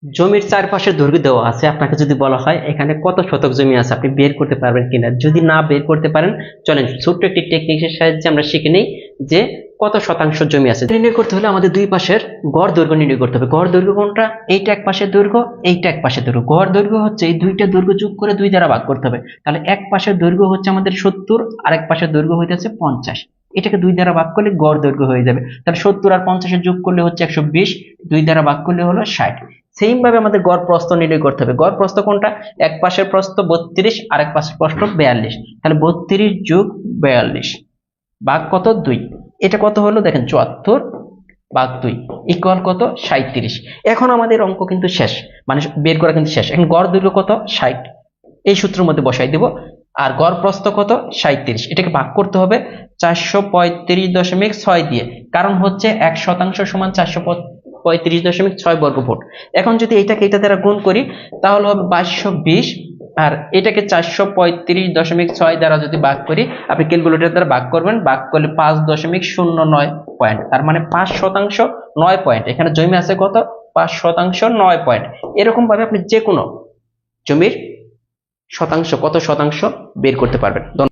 জমির চারপাশে দৈর্ঘ্য দেওয়া আছে, আপনাকে যদি বলা হয় এখানে কত শতক জমি আছে, আপনি বের করতে পারবেন কিনা। যদি না বের করতে পারেন, চলেন ছোট্ট একটি টেকনিকের সাহায্যে আমরা শিখে নেই যে কত শতাংশ জমি আছে। নির্ণয় করতে হলে আমাদের দুই পাশের গড় দৈর্ঘ্য নির্ণয় করতে হবে। গড় দৈর্ঘ্য কোনটা? এইটা এক পাশের দৈর্ঘ্য, এইটা এক পাশের দৈর্ঘ্য। গড় দৈর্ঘ্য হচ্ছে এই দুইটা দৈর্ঘ্য যোগ করে 2 দ্বারা ভাগ করতে হবে। তাহলে এক পাশের দৈর্ঘ্য হচ্ছে আমাদের 70, আর এক পাশের দৈর্ঘ্য হইতেছে 50। এটাকে 2 দ্বারা ভাগ করলে গড় দৈর্ঘ্য হয়ে যাবে। তাহলে 70 আর 50 যোগ করলে হচ্ছে 120, 2 দ্বারা ভাগ করলে হলো 60। সেম ভাবে আমাদের গড় প্রস্থ নির্ণয় করতে হবে। গড় প্রস্থ কোনটা? এক পাশের প্রস্থ 32, আর এক পাশের প্রস্থ 42। তাহলে 32 যোগ 42 ভাগ কত? 2। এটা কত হলো দেখেন, 74 ভাগ 2 ইকুয়াল কত? 37। এখন আমাদের অঙ্ক কিন্তু শেষ, মানে বের করা কিন্তু শেষ। এখন গড় দৈর্ঘ্য কত? 60, এই সূত্রের মধ্যে বসাই দেব। আর গড় প্রস্থ কত? 37। এটাকে ভাগ করতে হবে 435.6 দিয়ে, কারণ হচ্ছে 1% সমান 435.6 বর্গফুট। এখন যদি এইটাকে এটা দ্বারা গুণ করি তাহলে হবে 2220, আর এটাকে 435.6 দ্বারা যদি ভাগ করি, আপনি ক্যালকুলেটর দ্বারা ভাগ করবেন, ভাগ করলে 5.09 পয়েন্ট, তার মানে 5% 9 পয়েন্ট। এখানে জমি আছে কত? 5% 9 পয়েন্ট। এরকম ভাবে আপনি যে কোনো জমির শতাংশ, কত শতাংশ বের করতে পারবেন।